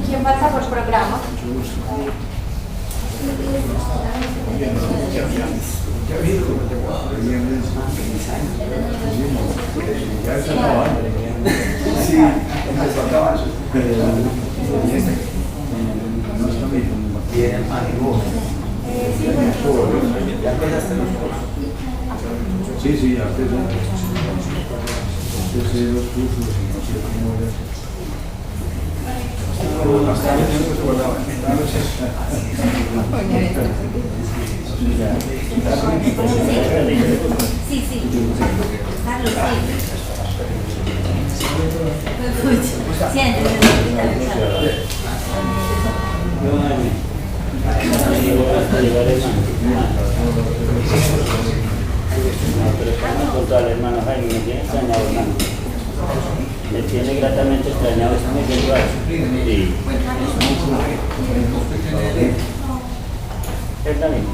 ¿Quién pasa por programa? Sí, empezó a acabar. Bien, ¿ya empezaste los cursos? Sí, ya empecé. Empecé los cursos y no sé cómo era. Sí. Carlos, sí. Siéntese. Contra el hermano Jaime, me tiene extrañado, hermano. Me tiene gratamente extrañado, está muy bien raro. Sí. Él también.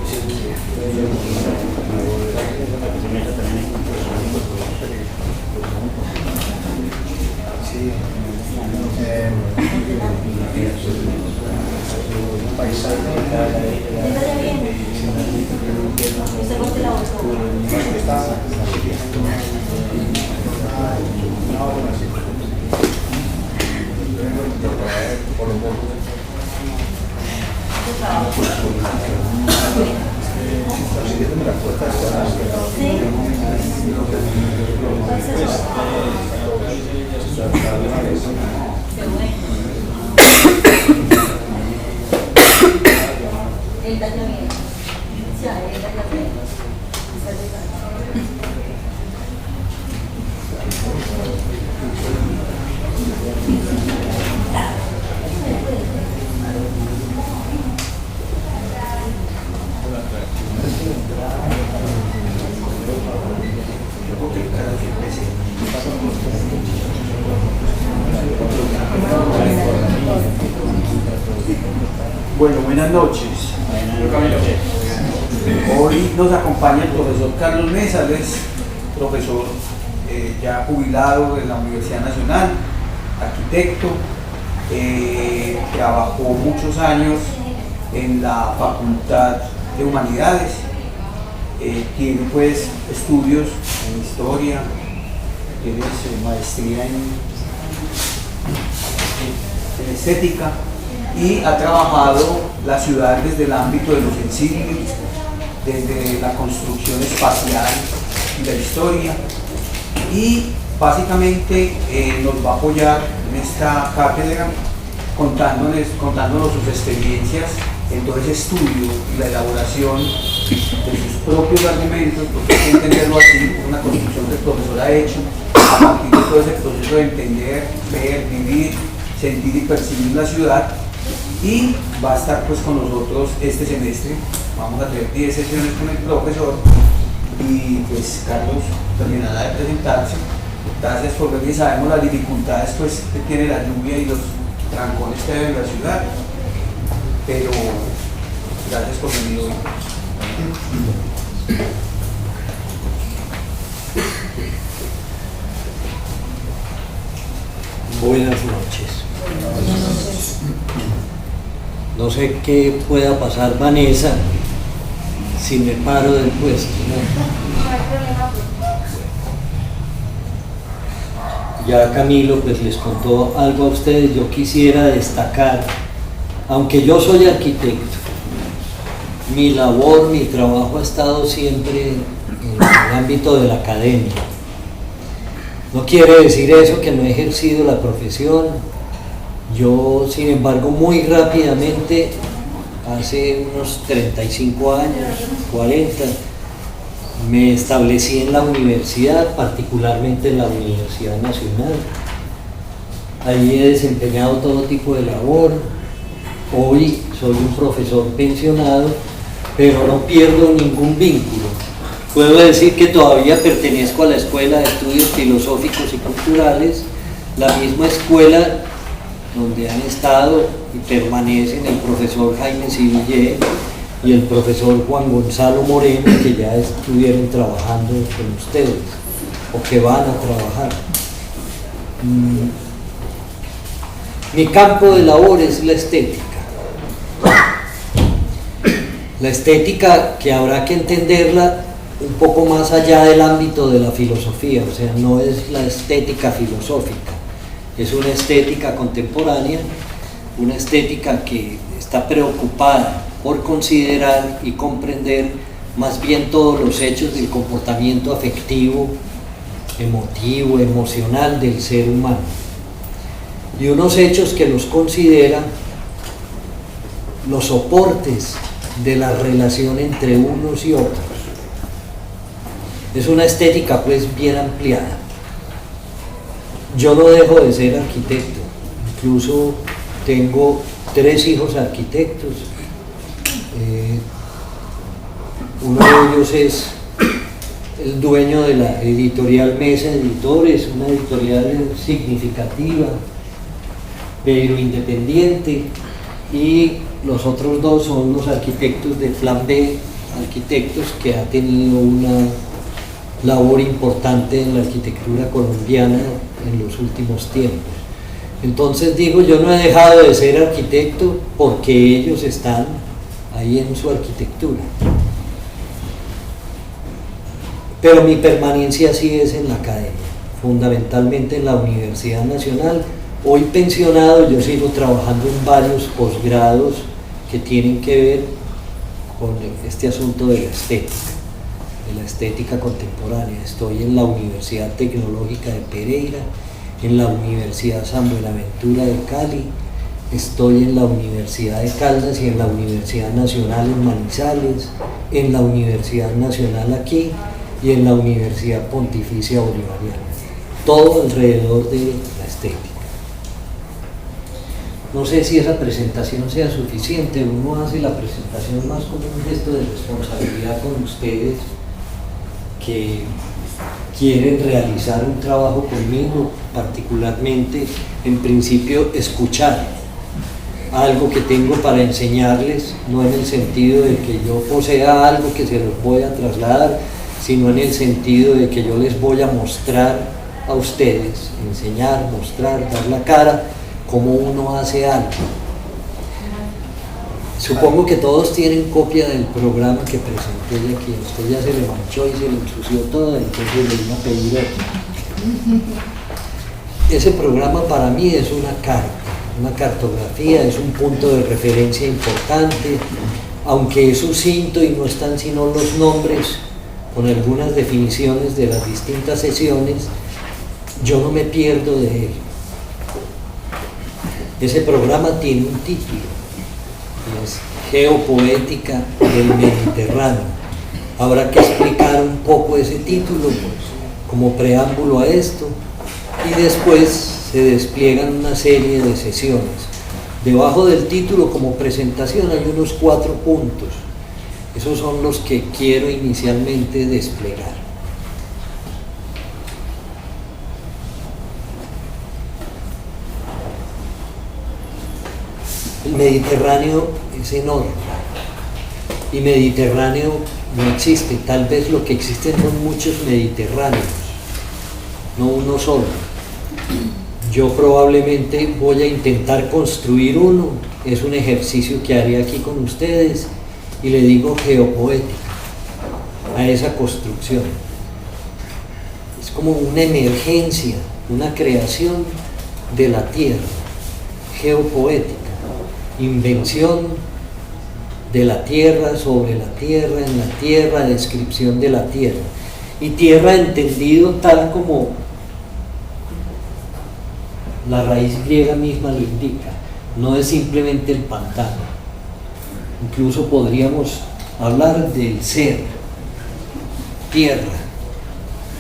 Bueno, buenas noches. Hoy nos acompaña el profesor Carlos Mesa, él es profesor ya jubilado de la Universidad Nacional, arquitecto, trabajó muchos años en la Facultad de Humanidades, tiene pues estudios en historia, tiene maestría en estética y ha trabajado la ciudad desde el ámbito de lo sensible, desde la construcción espacial y la historia, y básicamente nos va a apoyar en esta cátedra contándonos sus experiencias en todo ese estudio y la elaboración de sus propios argumentos, porque hay que entenderlo así, una construcción que el profesor ha hecho a partir de todo ese proceso de entender, ver, vivir, sentir y percibir la ciudad. Y va a estar pues con nosotros este semestre, vamos a tener 10 sesiones con el profesor y pues Carlos terminará de presentarse. Gracias por venir, sabemos las dificultades pues que tiene la lluvia y los trancones que hay en la ciudad, pero gracias por venir hoy. Buenas noches. No sé qué pueda pasar, Vanessa, si me paro del puesto, ¿no? Ya Camilo pues les contó algo a ustedes. Yo quisiera destacar, aunque yo soy arquitecto, mi labor, mi trabajo ha estado siempre en el ámbito de la academia. No quiere decir eso que no he ejercido la profesión. Yo, sin embargo, muy rápidamente, hace unos 35 años, 40, me establecí en la universidad, particularmente en la Universidad Nacional. Allí he desempeñado todo tipo de labor. Hoy soy un profesor pensionado, pero no pierdo ningún vínculo. Puedo decir que todavía pertenezco a la Escuela de Estudios Filosóficos y Culturales, la misma escuela donde han estado y permanecen el profesor Jaime Civillé y el profesor Juan Gonzalo Moreno, que ya estuvieron trabajando con ustedes o que van a trabajar. Mi campo de labor es la estética. La estética que habrá que entenderla un poco más allá del ámbito de la filosofía, o sea, no es la estética filosófica, es una estética contemporánea, una estética que está preocupada por considerar y comprender más bien todos los hechos del comportamiento afectivo, emotivo, emocional del ser humano, y unos hechos que los considera los soportes de la relación entre unos y otros. Es una estética pues bien ampliada. Yo no dejo de ser arquitecto, incluso tengo 3 hijos arquitectos. Uno de ellos es el dueño de la editorial Mesa Editores, una editorial significativa, pero independiente, y los otros 2 son los arquitectos de Plan B, arquitectos que ha tenido una labor importante en la arquitectura colombiana en los últimos tiempos. Entonces digo, yo no he dejado de ser arquitecto porque ellos están ahí en su arquitectura. Pero mi permanencia sí es en la academia, fundamentalmente en la Universidad Nacional. Hoy pensionado, yo sigo trabajando en varios posgrados que tienen que ver con este asunto de la estética contemporánea. Estoy en la Universidad Tecnológica de Pereira, en la Universidad San Buenaventura de Cali, estoy en la Universidad de Caldas y en la Universidad Nacional en Manizales, en la Universidad Nacional aquí y en la Universidad Pontificia Bolivariana. Todo alrededor de la estética. No sé si esa presentación sea suficiente, uno hace la presentación más como un gesto de responsabilidad con ustedes que quieren realizar un trabajo conmigo, particularmente, en principio, escuchar algo que tengo para enseñarles, no en el sentido de que yo posea algo que se los voy a trasladar, sino en el sentido de que yo les voy a mostrar a ustedes, enseñar, mostrar, dar la cara, cómo uno hace algo. Supongo que todos tienen copia del programa que presenté de aquí. A usted ya se le manchó y se le ensució todo, entonces le iba a pedir otro. Ese programa para mí es una carta, una cartografía, es un punto de referencia importante, aunque es sucinto y no están sino los nombres con algunas definiciones de las distintas sesiones, yo no me pierdo de él. Ese programa tiene un título, es Geopoética del Mediterráneo. Habrá que explicar un poco ese título como preámbulo a esto, y después se despliegan una serie de sesiones. Debajo del título, como presentación, hay unos 4 puntos. Esos son los que quiero inicialmente desplegar. El Mediterráneo es enorme, y Mediterráneo no existe. Tal vez lo que existen son muchos Mediterráneos, no uno solo. Yo probablemente voy a intentar construir uno. Es un ejercicio que haré aquí con ustedes, y le digo geopoética a esa construcción. Es como una emergencia, una creación de la tierra, geopoética. Invención de la tierra, sobre la tierra, en la tierra, descripción de la tierra. Y tierra entendido tal como la raíz griega misma lo indica, no es simplemente el pantano. Incluso podríamos hablar del ser, tierra,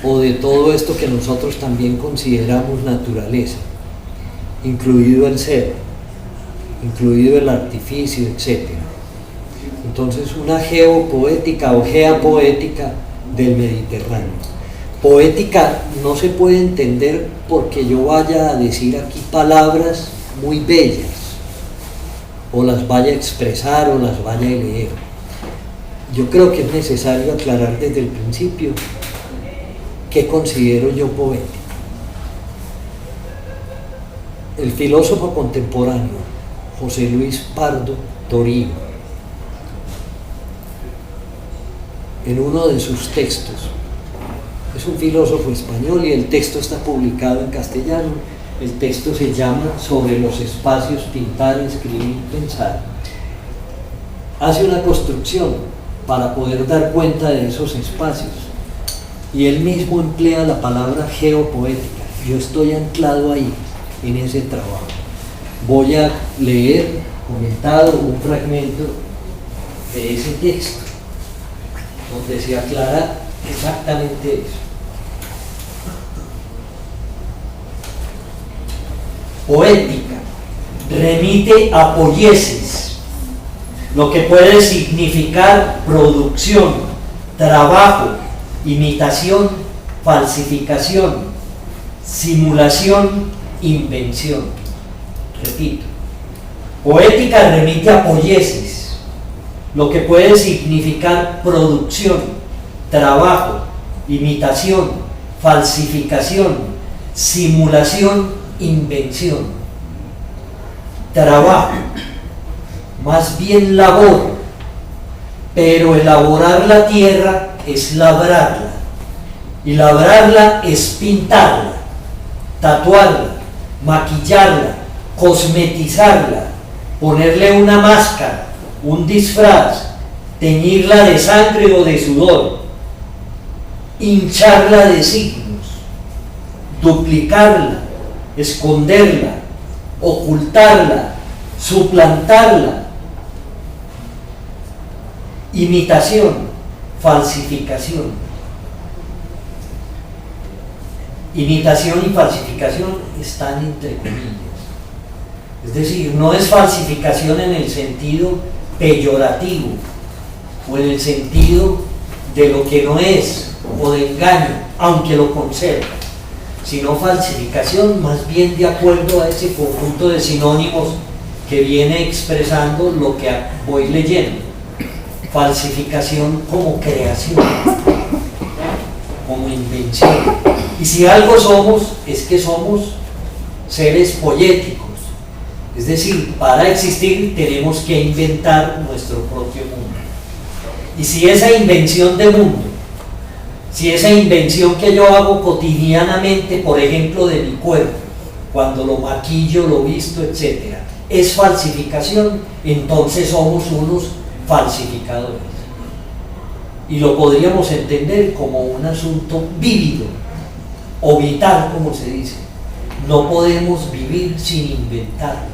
o de todo esto que nosotros también consideramos naturaleza, incluido el ser, incluido el artificio, etc. Entonces, una geopoética o geapoética del Mediterráneo. Poética no se puede entender porque yo vaya a decir aquí palabras muy bellas, o las vaya a expresar o las vaya a leer. Yo creo que es necesario aclarar desde el principio qué considero yo poético. El filósofo contemporáneo José Luis Pardo Torío, en uno de sus textos, es un filósofo español y el texto está publicado en castellano, el texto se llama Sobre los espacios, pintar, escribir, pensar. Hace una construcción para poder dar cuenta de esos espacios y él mismo emplea la palabra geopoética. Yo estoy anclado ahí, en ese trabajo. Voy a leer, comentado, un fragmento de ese texto donde se aclara exactamente eso. Poética remite a poiesis, lo que puede significar producción, trabajo, imitación, falsificación, simulación, invención. Repito, poética remite a poiesis, lo que puede significar producción, trabajo, imitación, falsificación, simulación, invención. Trabajo, más bien labor, pero elaborar la tierra es labrarla, y labrarla es pintarla, tatuarla, maquillarla, cosmetizarla, ponerle una máscara, un disfraz, teñirla de sangre o de sudor, hincharla de signos, duplicarla, esconderla, ocultarla, suplantarla. Imitación, falsificación. Imitación y falsificación están entre comillas. Es decir, no es falsificación en el sentido peyorativo o en el sentido de lo que no es o de engaño, aunque lo conserva, sino falsificación más bien de acuerdo a ese conjunto de sinónimos que viene expresando lo que voy leyendo. Falsificación como creación, como invención. Y si algo somos, es que somos seres poéticos. Es decir, para existir tenemos que inventar nuestro propio mundo. Y si esa invención de mundo, si esa invención que yo hago cotidianamente, por ejemplo, de mi cuerpo, cuando lo maquillo, lo visto, etc., es falsificación, entonces somos unos falsificadores. Y lo podríamos entender como un asunto vívido o vital, como se dice. No podemos vivir sin inventarnos,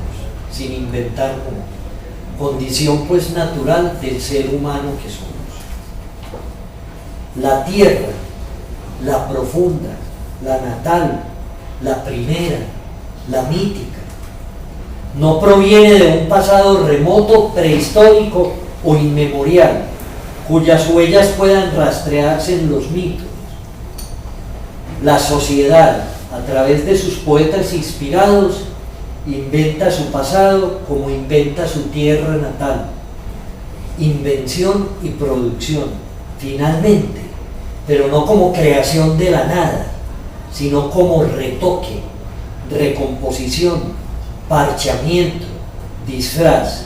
sin inventar como condición pues natural del ser humano que somos. La tierra, la profunda, la natal, la primera, la mítica, no proviene de un pasado remoto, prehistórico o inmemorial, cuyas huellas puedan rastrearse en los mitos. La sociedad, a través de sus poetas inspirados, inventa su pasado como inventa su tierra natal. Invención y producción, finalmente, pero no como creación de la nada, sino como retoque, recomposición, parchamiento, disfraz,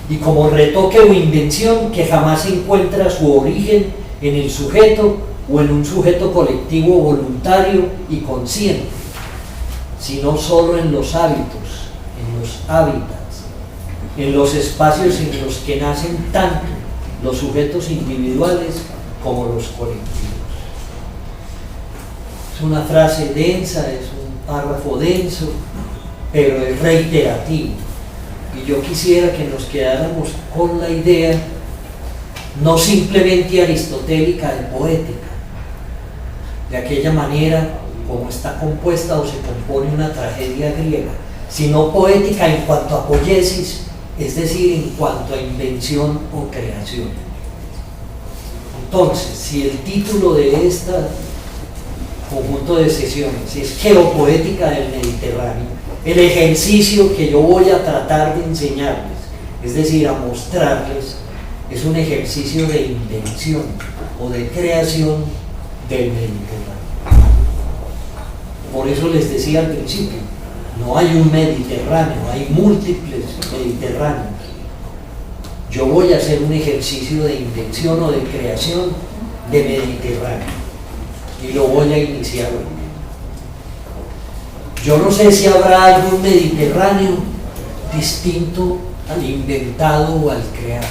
y como retoque o invención que jamás encuentra su origen en el sujeto o en un sujeto colectivo voluntario y consciente, sino solo en los hábitos, en los hábitats, en los espacios en los que nacen tanto los sujetos individuales como los colectivos. Es una frase densa, es un párrafo denso, pero es reiterativo. Y yo quisiera que nos quedáramos con la idea no simplemente aristotélica de poética, de aquella manera como está compuesta o se compone una tragedia griega, sino poética en cuanto a poiesis, es decir, en cuanto a invención o creación. Entonces, si el título de este conjunto de sesiones es Geopoética del Mediterráneo, El ejercicio que yo voy a tratar de enseñarles, es decir, a mostrarles, es un ejercicio de invención o de creación del Mediterráneo. Por eso les decía al principio, no hay un Mediterráneo, hay múltiples Mediterráneos. Yo voy a hacer un ejercicio de invención o de creación de Mediterráneo y lo voy a iniciar hoy. Yo no sé si habrá algún Mediterráneo distinto al inventado o al creado.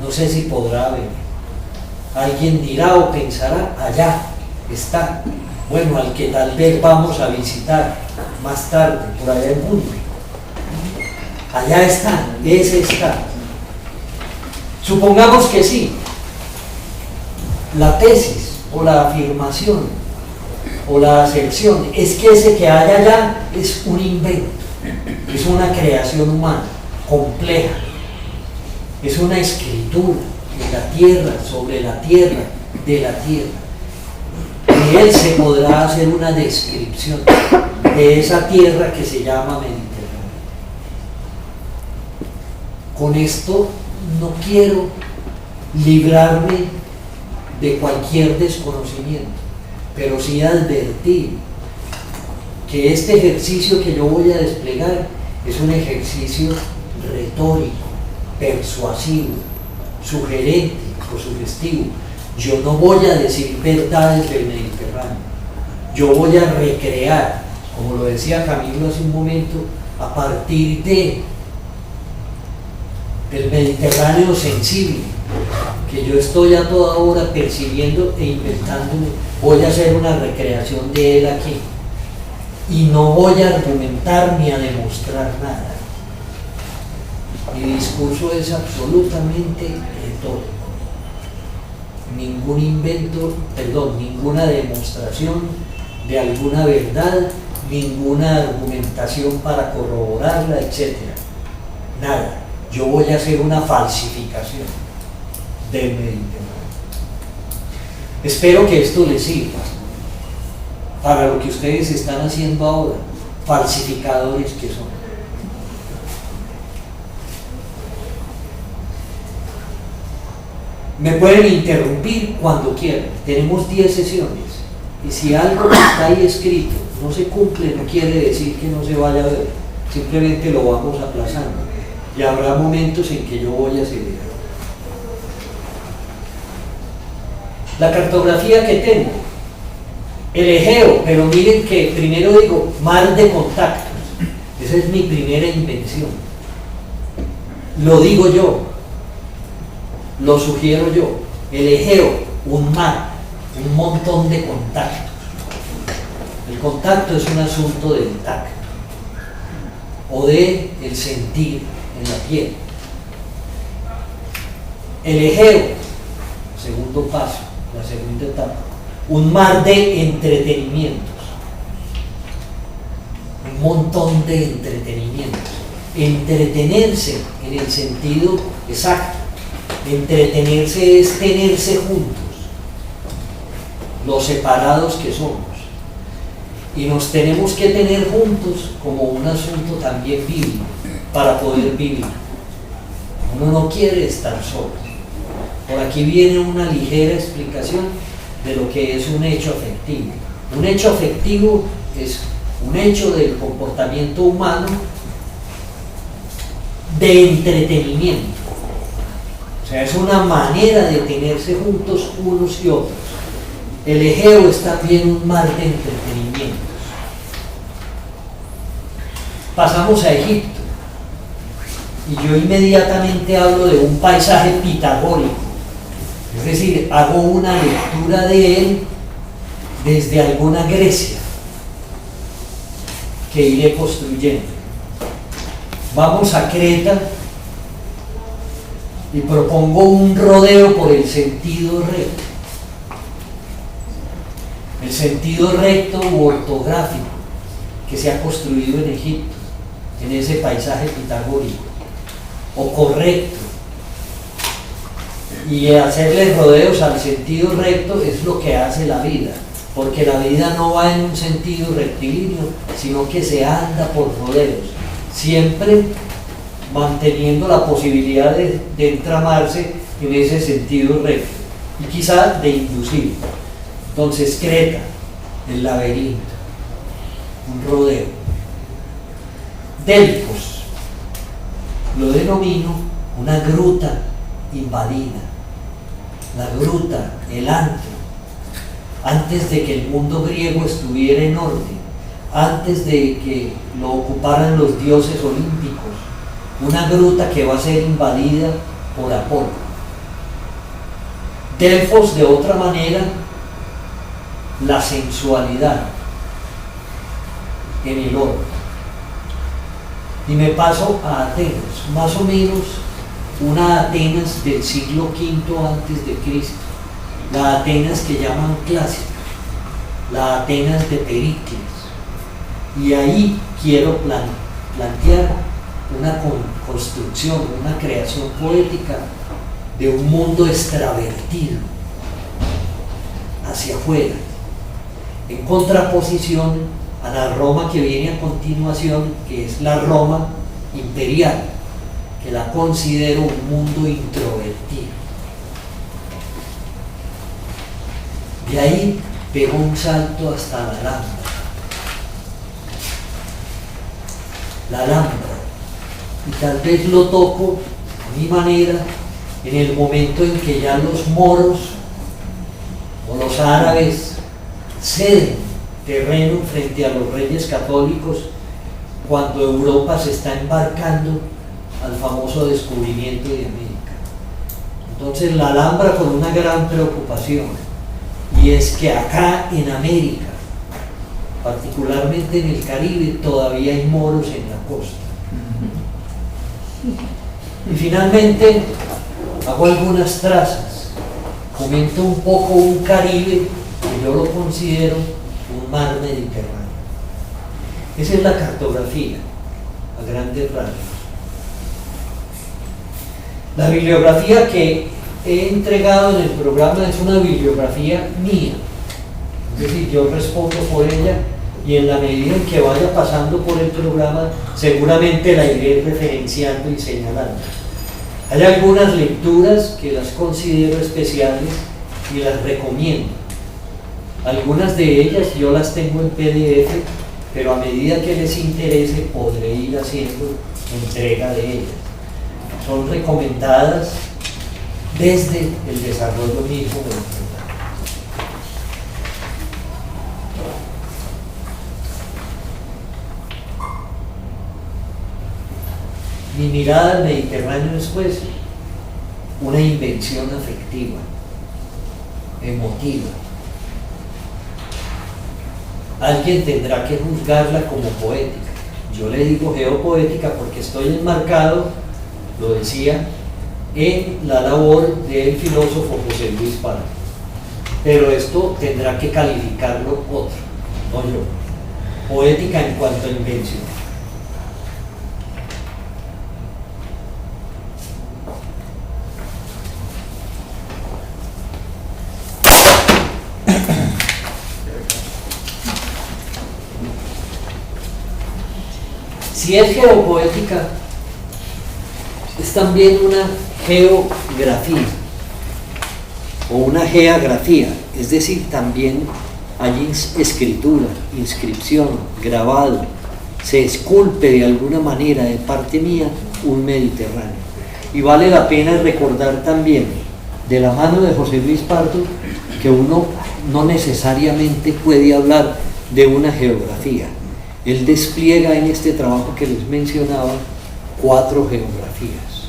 No sé si podrá haber. Alguien dirá o pensará, allá está. Bueno, al que tal vez vamos a visitar más tarde, por allá en mundo. Allá está, ese está. Supongamos que sí. La tesis o la afirmación o la aserción es que ese que hay allá es un invento, es una creación humana compleja, es una escritura en la tierra, sobre la tierra, de la tierra. De él se podrá hacer una descripción de esa tierra que se llama Mediterráneo. Con esto no quiero librarme de cualquier desconocimiento, pero sí advertir que este ejercicio que yo voy a desplegar es un ejercicio retórico, persuasivo, sugerente o sugestivo. Yo no voy a decir verdades del Mediterráneo, yo voy a recrear, como lo decía Camilo hace un momento, a partir del Mediterráneo sensible, que yo estoy a toda hora percibiendo e inventándome, voy a hacer una recreación de él aquí. Y no voy a argumentar ni a demostrar nada. Mi discurso es absolutamente retórico. Ningún invento, ninguna demostración de alguna verdad, ninguna argumentación para corroborarla, etc. Nada. Yo voy a hacer una falsificación del Mediterráneo. Espero que esto les sirva para lo que ustedes están haciendo ahora, falsificadores que son. Me pueden interrumpir cuando quieran. Tenemos 10 sesiones y si algo que está ahí escrito no se cumple, no quiere decir que no se vaya a ver, simplemente lo vamos aplazando y habrá momentos en que yo voy a acelerar. La cartografía que tengo, el Egeo, pero miren que primero digo mar de contactos, esa es mi primera invención, lo digo yo, lo sugiero yo. El Egeo, un mar, un montón de contactos. El contacto es un asunto del tacto o de el sentir en la piel. El Egeo, segundo paso, la segunda etapa, un mar de entretenimientos, un montón de entretenimientos. Entretenerse en el sentido exacto. Entretenerse es tenerse juntos, los separados que somos, y nos tenemos que tener juntos como un asunto también bíblico para poder vivir. Uno no quiere estar solo. Por aquí viene una ligera explicación de lo que es un hecho afectivo. Un hecho afectivo es un hecho del comportamiento humano de entretenimiento. O sea, es una manera de tenerse juntos unos y otros. El Egeo es también un mar de entretenimientos. Pasamos a Egipto y yo inmediatamente hablo de un paisaje pitagórico, es decir, hago una lectura de él desde alguna Grecia que iré construyendo. Vamos a Creta y propongo un rodeo por el sentido recto. El sentido recto u ortográfico que se ha construido en Egipto, en ese paisaje pitagórico, o correcto. Y hacerle rodeos al sentido recto es lo que hace la vida. porque la vida no va en un sentido rectilíneo, sino que se anda por rodeos, siempre manteniendo la posibilidad de entramarse en ese sentido recto y quizá de inducir. Entonces, Creta, el laberinto, un rodeo. Delfos, lo denomino una gruta invadida, la gruta, el antro, antes de que el mundo griego estuviera en orden, antes de que lo ocuparan los dioses olímpicos, una gruta que va a ser invadida por Apolo. Delfos, de otra manera, la sensualidad en el oro. Y me paso a Atenas, más o menos una Atenas del siglo V antes de Cristo, la Atenas que llaman clásica, la Atenas de Pericles. Y ahí quiero plantear una construcción, una creación poética de un mundo extravertido hacia afuera, en contraposición a la Roma que viene a continuación, que es la Roma imperial, que la considero un mundo introvertido. De ahí pego un salto hasta la Alhambra. La Alhambra, y tal vez lo toco a mi manera en el momento en que ya los moros o los árabes ceden terreno frente a los reyes católicos cuando Europa se está embarcando al famoso descubrimiento de América. Entonces la Alhambra con una gran preocupación, y es que acá en América, particularmente en el Caribe, todavía hay moros en la costa. Y finalmente hago algunas trazas, comento un poco un Caribe que yo lo considero un mar Mediterráneo. Esa es la cartografía a grandes rasgos. La bibliografía que he entregado en el programa es una bibliografía mía, es decir, yo respondo por ella, y en la medida en que vaya pasando por el programa seguramente la iré referenciando y señalando. Hay algunas lecturas que las considero especiales y las recomiendo. Algunas de ellas yo las tengo en PDF, pero a medida que les interese podré ir haciendo entrega de ellas. Son recomendadas desde el desarrollo mismo del programa. Mi mirada al Mediterráneo es pues una invención afectiva, emotiva. Alguien tendrá que juzgarla como poética. Yo le digo geopoética porque estoy enmarcado, lo decía, en la labor del filósofo José Luis Pardo. Pero esto tendrá que calificarlo otro, no yo. Poética en cuanto a invención. Si es geopoética, es también una geografía o una geografía, es decir, también hay escritura, inscripción, grabado, se esculpe de alguna manera de parte mía un Mediterráneo. Y vale la pena recordar también, de la mano de José Luis Pardo, que uno no necesariamente puede hablar de una geografía. Él despliega en este trabajo que les mencionaba 4 geografías.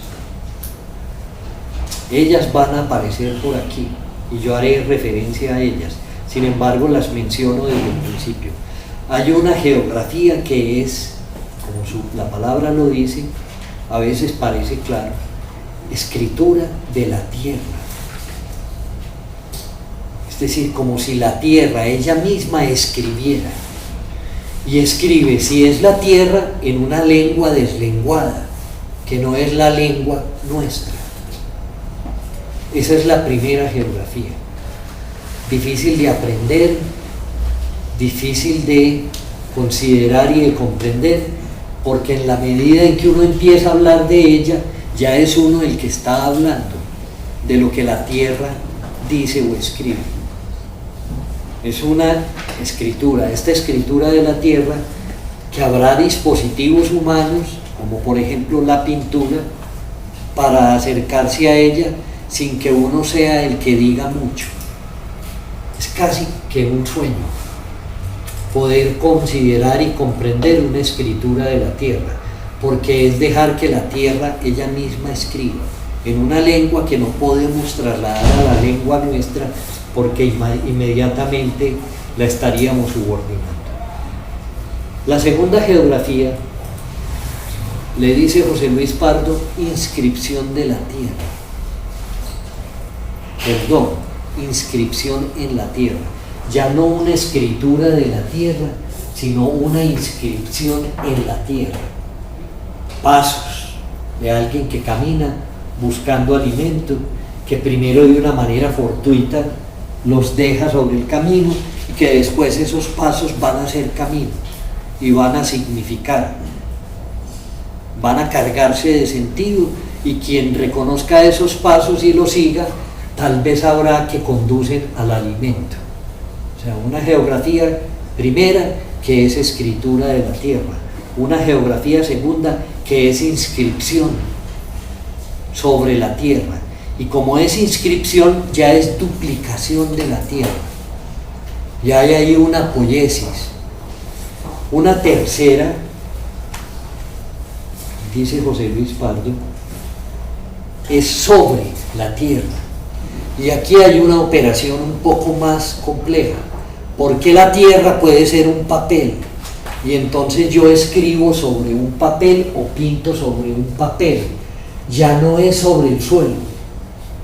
Ellas van a aparecer por aquí y yo haré referencia a ellas. Sin embargo, las menciono desde el principio. Hay una geografía que es, como la palabra lo dice, a veces parece claro, escritura de la tierra. Es decir, como si la tierra ella misma escribiera. Y escribe, si es la tierra, en una lengua deslenguada, que no es la lengua nuestra. Esa es la primera geografía. Difícil de aprender, difícil de considerar y de comprender, porque en la medida en que uno empieza a hablar de ella, ya es uno el que está hablando de lo que la tierra dice o escribe. Es una escritura, esta escritura de la tierra, que habrá dispositivos humanos, como por ejemplo la pintura, para acercarse a ella sin que uno sea el que diga mucho. Es casi que un sueño poder considerar y comprender una escritura de la tierra, porque es dejar que la tierra ella misma escriba en una lengua que no podemos trasladar a la lengua nuestra, porque inmediatamente la estaríamos subordinando. La segunda geografía, le dice José Luis Pardo, inscripción de la tierra. Perdón, inscripción en la tierra. Ya no una escritura de la tierra, sino una inscripción en la tierra. Pasos de alguien que camina buscando alimento, que primero de una manera fortuita los deja sobre el camino y que después esos pasos van a ser camino y van a significar, van a cargarse de sentido, y quien reconozca esos pasos y los siga, tal vez sabrá que conducen al alimento. O sea, una geografía primera que es escritura de la tierra, una geografía segunda que es inscripción sobre la tierra, y como es inscripción ya es duplicación de la tierra, ya hay ahí una poiesis. Una tercera, dice José Luis Pardo, es sobre la tierra, y aquí hay una operación un poco más compleja, porque la tierra puede ser un papel, y entonces yo escribo sobre un papel o pinto sobre un papel, ya no es sobre el suelo,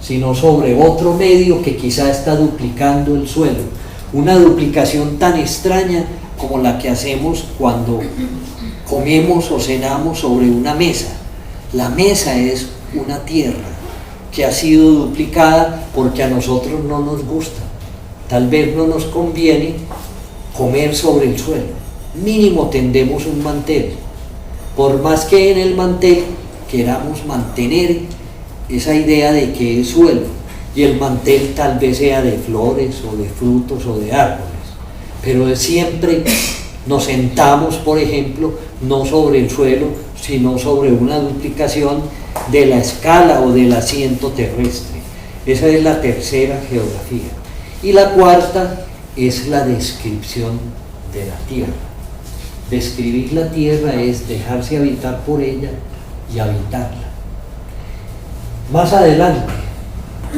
sino sobre otro medio que quizá está duplicando el suelo, una duplicación tan extraña como la que hacemos cuando comemos o cenamos sobre una mesa. La mesa es una tierra que ha sido duplicada porque a nosotros no nos gusta, tal vez no nos conviene comer sobre el suelo, mínimo tendemos un mantel, por más que en el mantel queramos mantener esa idea de que es suelo, y el mantel tal vez sea de flores o de frutos o de árboles, pero siempre nos sentamos, por ejemplo, no sobre el suelo, sino sobre una duplicación de la escala o del asiento terrestre. Esa es la tercera geografía. Y la cuarta es la descripción de la tierra. Describir la tierra es dejarse habitar por ella y habitarla. Más adelante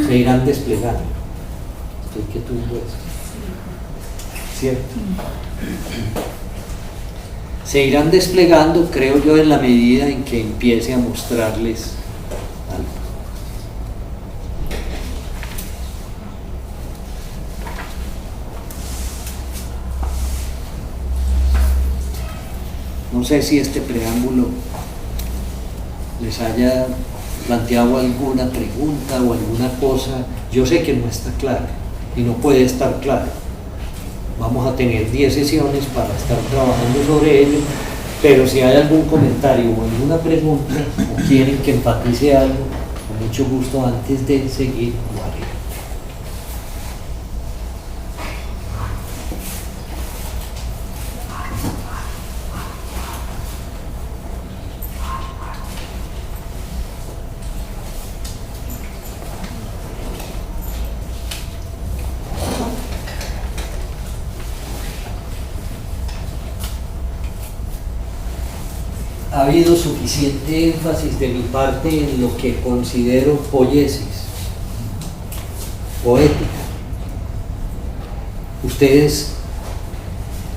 se irán desplegando. Estoy quieto un poco. ¿Cierto? Se irán desplegando, creo yo, en la medida en que empiece a mostrarles algo. No sé si este preámbulo les haya planteado alguna pregunta o alguna cosa. Yo sé que no está claro y no puede estar claro. Vamos a tener 10 sesiones para estar trabajando sobre ello, pero si hay algún comentario o alguna pregunta o quieren que enfatice algo, con mucho gusto antes de seguir lo haré. Ha habido suficiente énfasis de mi parte en lo que considero poiesis, poética. ¿Ustedes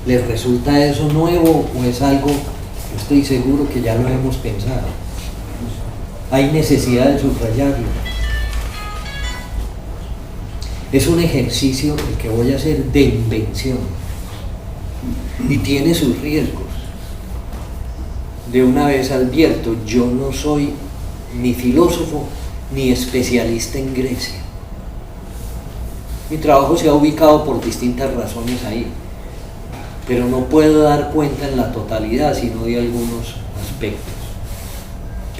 les resulta eso nuevo o es algo, yo estoy seguro que ya lo hemos pensado? Hay necesidad de subrayarlo. Es un ejercicio el que voy a hacer de invención y tiene sus riesgos. De una vez advierto, yo no soy ni filósofo ni especialista en Grecia. Mi trabajo se ha ubicado por distintas razones ahí, pero no puedo dar cuenta en la totalidad, sino de algunos aspectos.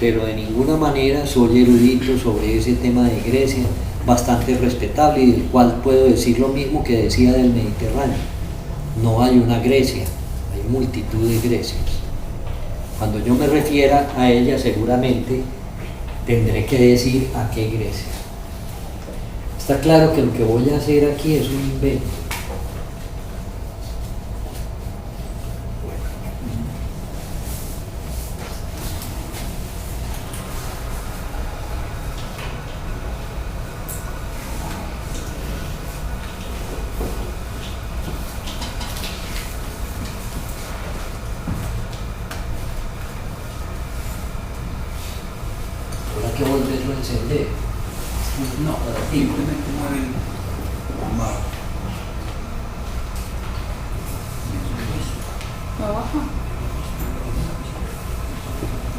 Pero de ninguna manera soy erudito sobre ese tema de Grecia, bastante respetable, y del cual puedo decir lo mismo que decía del Mediterráneo. No hay una Grecia, hay multitud de Grecias. Cuando yo me refiera a ella, seguramente tendré que decir a qué Grecia. Está claro que lo que voy a hacer aquí es un invento. Habrá que volverlo a encender. No, simplemente mueve el mar.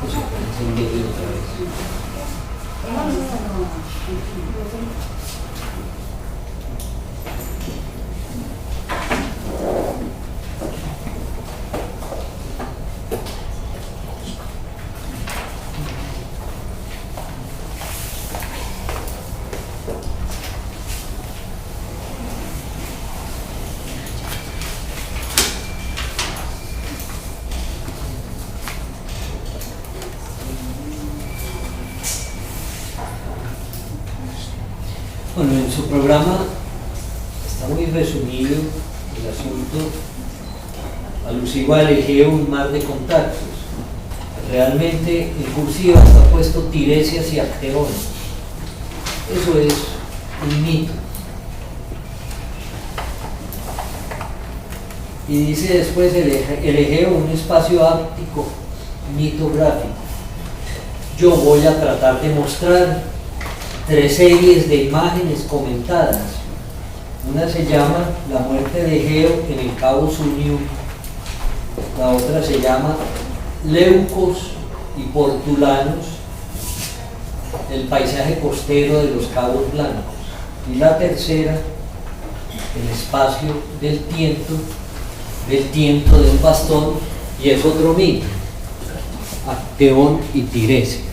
O sea, encenderlo otra vez. Bueno, en su programa está muy resumido el asunto alusivo al Egeo, un mar de contactos. Realmente en cursiva está puesto Tiresias y Acteón. Eso es un mito. Y dice después el Egeo, un espacio áptico mitográfico. Yo voy a tratar de mostrar 3 series de imágenes comentadas. Una se llama La muerte de Egeo en el Cabo Sunium, la otra se llama Leucos y Portulanos, el paisaje costero de los Cabos Blancos, y la tercera, el espacio del tiento del bastón, y es otro mito, Acteón y Tiresias.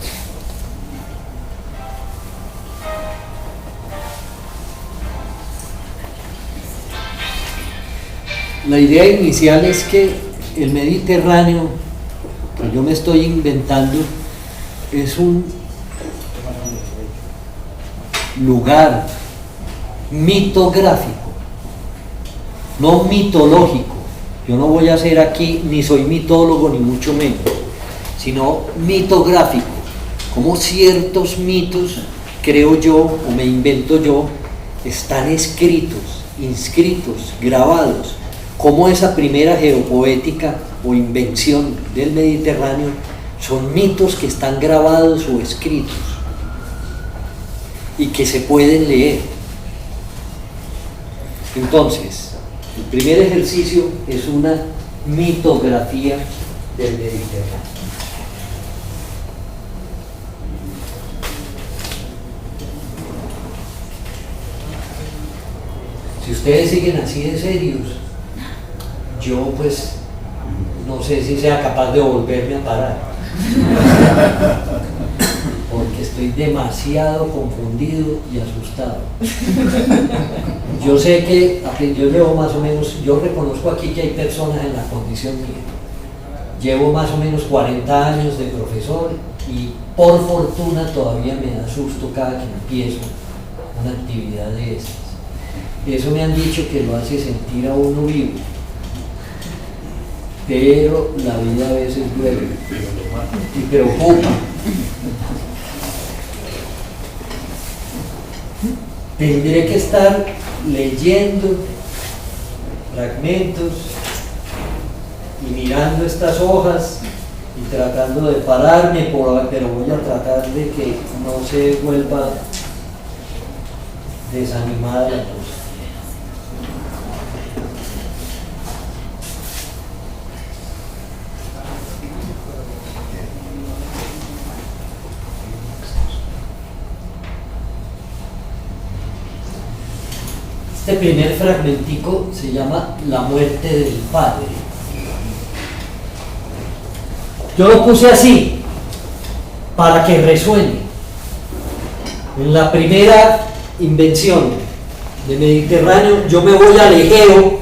La idea inicial es que el Mediterráneo, que yo me estoy inventando, es un lugar mitográfico, no mitológico. Yo no voy a ser aquí, ni soy mitólogo, ni mucho menos, sino mitográfico, como ciertos mitos, creo yo, o me invento yo, están escritos, inscritos, grabados, como esa primera geopoética o invención del Mediterráneo son mitos que están grabados o escritos y que se pueden leer. Entonces, el primer ejercicio es una mitografía del Mediterráneo. Si ustedes siguen así de serios, yo pues no sé si sea capaz de volverme a parar, porque estoy demasiado confundido y asustado. Yo sé que yo llevo más o menos, yo reconozco aquí que hay personas en la condición mía. Llevo más o menos 40 años de profesor y por fortuna todavía me da susto cada que empiezo una actividad de estas. Eso me han dicho que lo hace sentir a uno vivo, pero la vida a veces duele y preocupa. Tendré que estar leyendo fragmentos y mirando estas hojas y tratando de pararme, pero voy a tratar de que no se vuelva desanimada la cosa. Este primer fragmentico se llama La muerte del padre. Yo lo puse así, para que resuene. En la primera invención de Mediterráneo, yo me voy al Egeo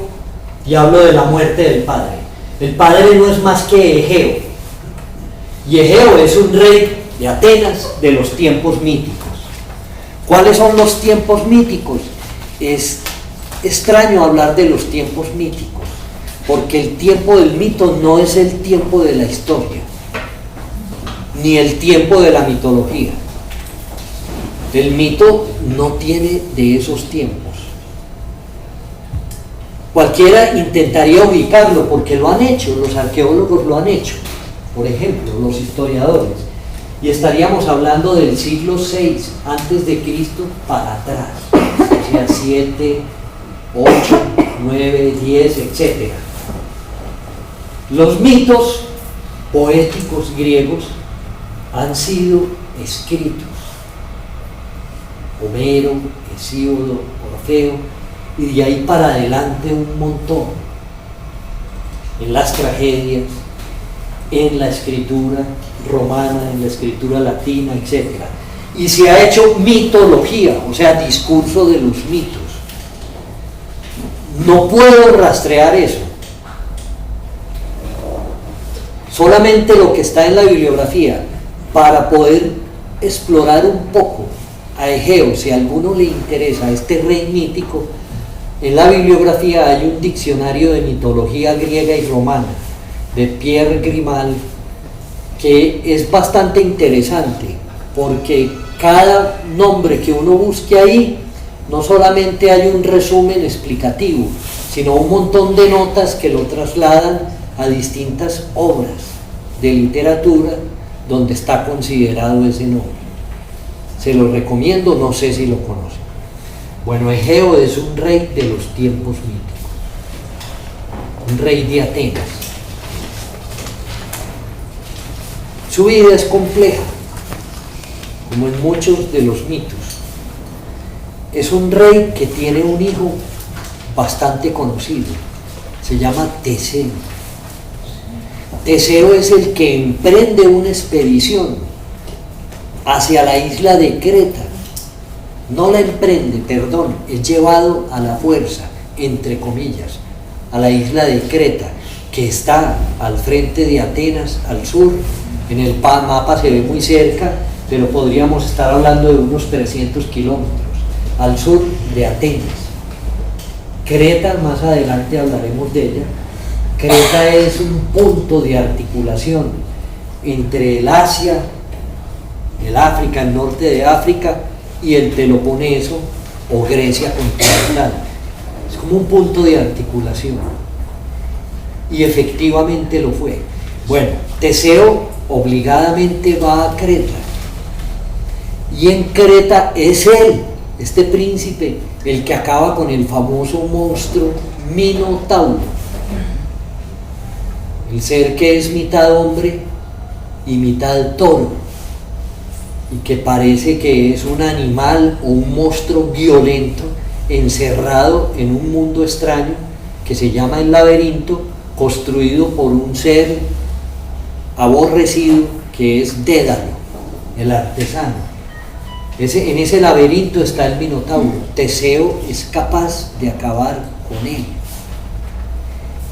y hablo de la muerte del padre. El padre no es más que Egeo. Y Egeo es un rey de Atenas de los tiempos míticos. ¿Cuáles son los tiempos míticos? Es extraño hablar de los tiempos míticos, porque el tiempo del mito no es el tiempo de la historia, ni el tiempo de la mitología. El mito no tiene de esos tiempos. Cualquiera intentaría ubicarlo, porque lo han hecho, los arqueólogos lo han hecho, por ejemplo, los historiadores, y estaríamos hablando del siglo VI antes de Cristo para atrás, o sea, 7, 8, 9, 10, etc. Los mitos poéticos griegos han sido escritos. Homero, Hesíodo, Orfeo, y de ahí para adelante un montón. En las tragedias, en la escritura romana, en la escritura latina, etc. Y se ha hecho mitología, o sea, discurso de los mitos. No puedo rastrear eso. Solamente lo que está en la bibliografía, para poder explorar un poco a Egeo, si a alguno le interesa este rey mítico. En la bibliografía hay un diccionario de mitología griega y romana de Pierre Grimal, que es bastante interesante, porque cada nombre que uno busque ahí, no solamente hay un resumen explicativo, sino un montón de notas que lo trasladan a distintas obras de literatura donde está considerado ese nombre. Se lo recomiendo, no sé si lo conocen. Bueno, Egeo es un rey de los tiempos míticos, un rey de Atenas. Su vida es compleja, como en muchos de los mitos. Es un rey que tiene un hijo bastante conocido, se llama Teseo. Teseo es el que emprende una expedición hacia la isla de Creta. No la emprende, perdón, es llevado a la fuerza, entre comillas, a la isla de Creta, que está al frente de Atenas, al sur. En el mapa se ve muy cerca, pero podríamos estar hablando de unos 300 kilómetros, al sur de Atenas. Creta, más adelante hablaremos de ella. Creta es un punto de articulación entre el Asia, el África, el norte de África, y el Peloponeso o Grecia continental. Es como un punto de articulación, y efectivamente lo fue. Bueno, Teseo obligadamente va a Creta, y en Creta es él, este príncipe, el que acaba con el famoso monstruo Minotauro, el ser que es mitad hombre y mitad toro, y que parece que es un animal o un monstruo violento encerrado en un mundo extraño que se llama el laberinto, construido por un ser aborrecido que es Dédalo, el artesano. En ese laberinto está el Minotauro. Teseo es capaz de acabar con él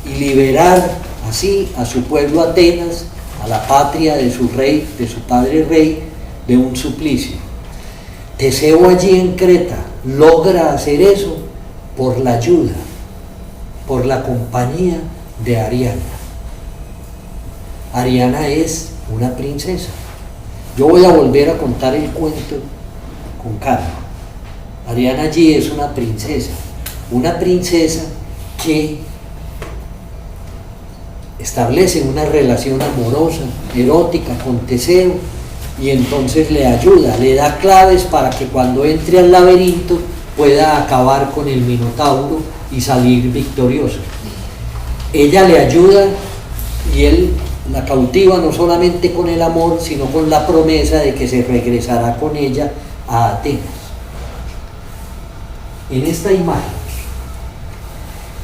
y liberar así a su pueblo Atenas, a la patria de su rey, de su padre rey, de un suplicio. Teseo allí en Creta logra hacer eso por la ayuda, por la compañía de Ariana. Ariana es una princesa. Yo voy a volver a contar el cuento con calma. Ariana allí es una princesa que establece una relación amorosa, erótica con Teseo, y entonces le ayuda, le da claves para que cuando entre al laberinto pueda acabar con el Minotauro y salir victorioso. Ella le ayuda y él la cautiva no solamente con el amor, sino con la promesa de que se regresará con ella a Atenas. En esta imagen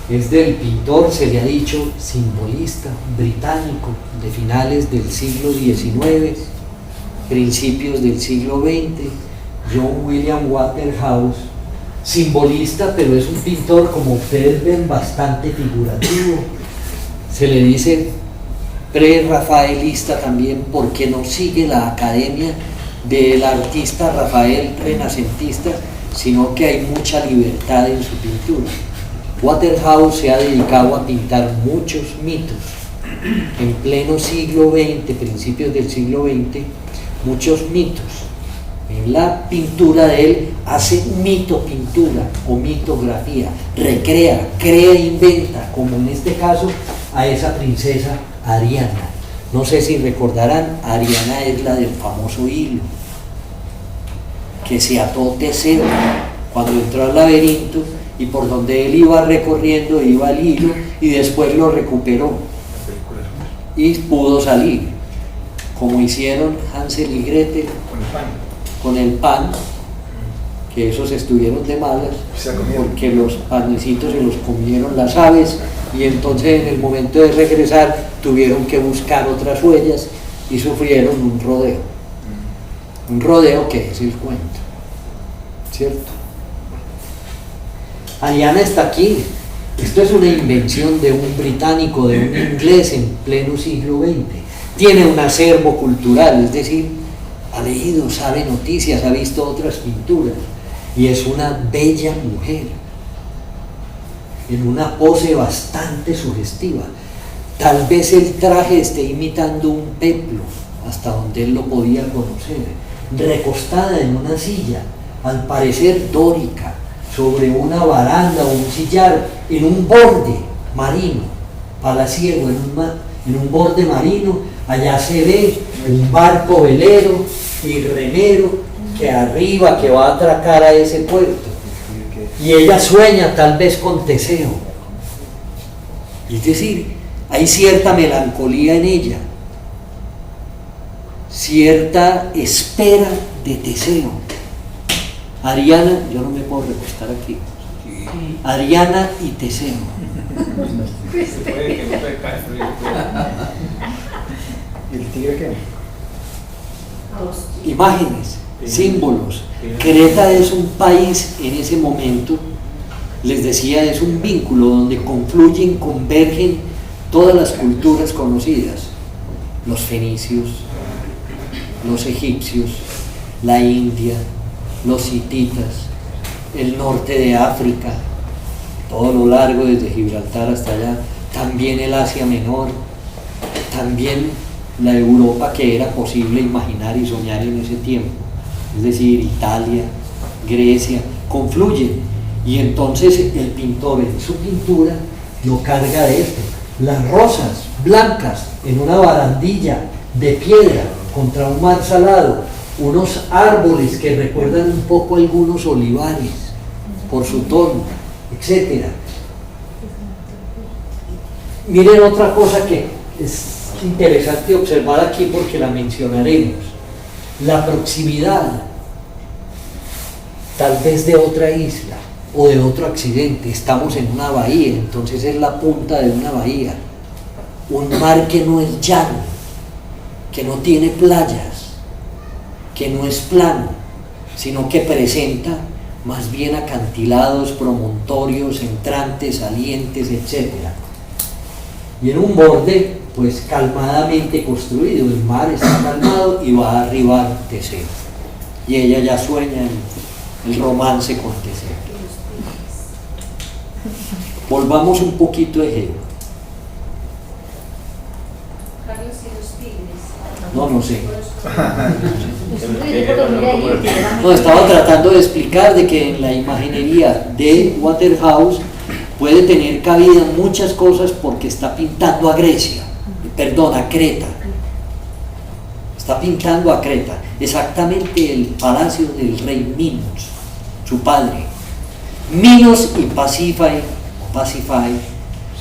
Es del pintor, se le ha dicho, simbolista británico de finales del siglo XIX, principios del siglo XX, John William Waterhouse, simbolista, pero es un pintor, como ustedes ven, bastante figurativo. Se le dice pre-rafaelista también porque no sigue la academia del artista Rafael renacentista, sino que hay mucha libertad en su pintura. Waterhouse se ha dedicado a pintar muchos mitos. En pleno siglo XX, principios del siglo XX, muchos mitos. En la pintura de él hace mitopintura o mitografía, recrea, crea, inventa, como en este caso a esa princesa Ariana. No sé si recordarán, Ariana es la del famoso hilo, que se ató Teseo cuando entró al laberinto y por donde él iba recorriendo iba el hilo y después lo recuperó y pudo salir, como hicieron Hansel y Gretel con el pan, que esos estuvieron de malas porque los panecitos se los comieron las aves y entonces en el momento de regresar tuvieron que buscar otras huellas y sufrieron un rodeo que es el cuento, ¿cierto? Ariana está aquí. Esto es una invención de un británico, de un inglés en pleno siglo XX. Tiene un acervo cultural, es decir, ha leído, sabe noticias, ha visto otras pinturas y es una bella mujer en una pose bastante sugestiva. Tal vez el traje esté imitando un peplo, hasta donde él lo podía conocer, recostada en una silla, al parecer dórica, sobre una baranda o un sillar, en un borde marino, palaciego, en un borde marino. Allá se ve un barco velero y remero que arriba, que va a atracar a ese puerto, y ella sueña tal vez con Teseo. Es decir, hay cierta melancolía en ella, cierta espera de Teseo. Ariana, yo no me puedo recostar aquí. Ariana y Teseo. ¿El tigre qué? Imágenes, símbolos. Creta es un país en ese momento, les decía, es un vínculo donde confluyen, convergen todas las culturas conocidas: los fenicios, los egipcios, la India, los hititas, el norte de África, todo lo largo desde Gibraltar hasta allá, también el Asia Menor, también la Europa que era posible imaginar y soñar en ese tiempo, es decir, Italia, Grecia, confluyen, y entonces el pintor en su pintura lo carga de esto: las rosas blancas en una barandilla de piedra contra un mar salado, unos árboles que recuerdan un poco algunos olivares por su tono, etc. Miren otra cosa que es interesante observar aquí porque la mencionaremos: la proximidad tal vez de otra isla o de otro accidente. Estamos en una bahía, entonces es la punta de una bahía, un mar que no es llano, que no tiene playas, que no es plano, sino que presenta más bien acantilados, promontorios, entrantes, salientes, etc. Y en un borde, pues calmadamente construido, el mar está calmado y va a arribar Teseo. Y ella ya sueña el romance con Teseo. Volvamos un poquito a Egeo. Carlos y los tigres. No sé. No, No, estaba tratando de explicar de que en la imaginería de Waterhouse puede tener cabida muchas cosas porque está pintando a Creta. Está pintando a Creta, exactamente el palacio del rey Minos, su padre. Minos y Pasífae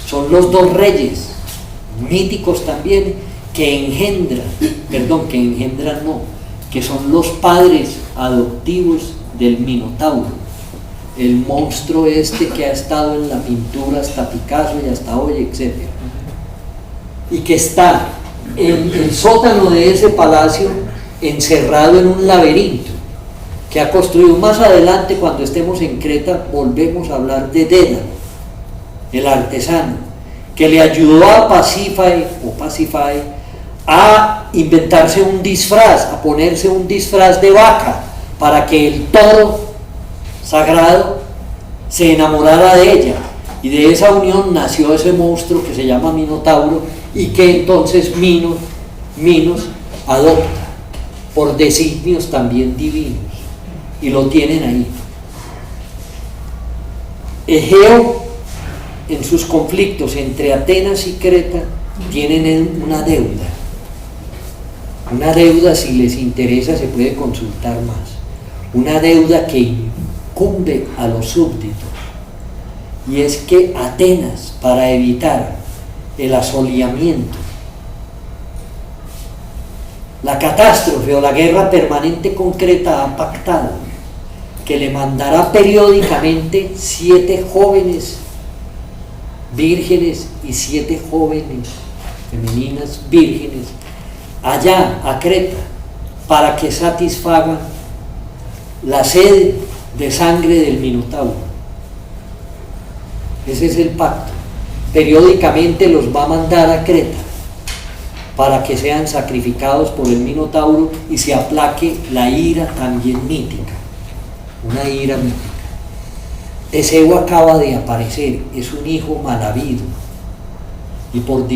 son los dos reyes míticos también que son los padres adoptivos del Minotauro. el monstruo este que ha estado en la pintura hasta Picasso y hasta hoy, etc. Y que está en el sótano de ese palacio encerrado en un laberinto que ha construido. Más adelante, cuando estemos en Creta, volvemos a hablar de Dédalo, el artesano, que le ayudó a Pasífae a inventarse un disfraz, a ponerse un disfraz de vaca, para que el toro sagrado se enamorara de ella, y de esa unión nació ese monstruo que se llama Minotauro, y que entonces Minos adopta por designios también divinos, y lo tienen ahí. Egeo, en sus conflictos entre Atenas y Creta, tienen una deuda. Una deuda, si les interesa, se puede consultar más. Una deuda que incumbe a los súbditos. Y es que Atenas, para evitar el asoleamiento, la catástrofe o la guerra permanente con Creta, ha pactado que le mandará periódicamente 7 jóvenes vírgenes y 7 jóvenes femeninas vírgenes allá a Creta, para que satisfagan la sed de sangre del Minotauro. Ese es el pacto. Periódicamente los va a mandar a Creta para que sean sacrificados por el Minotauro y se aplaque la ira también mítica, una ira mítica. Teseo acaba de aparecer, es un hijo mal habido, y por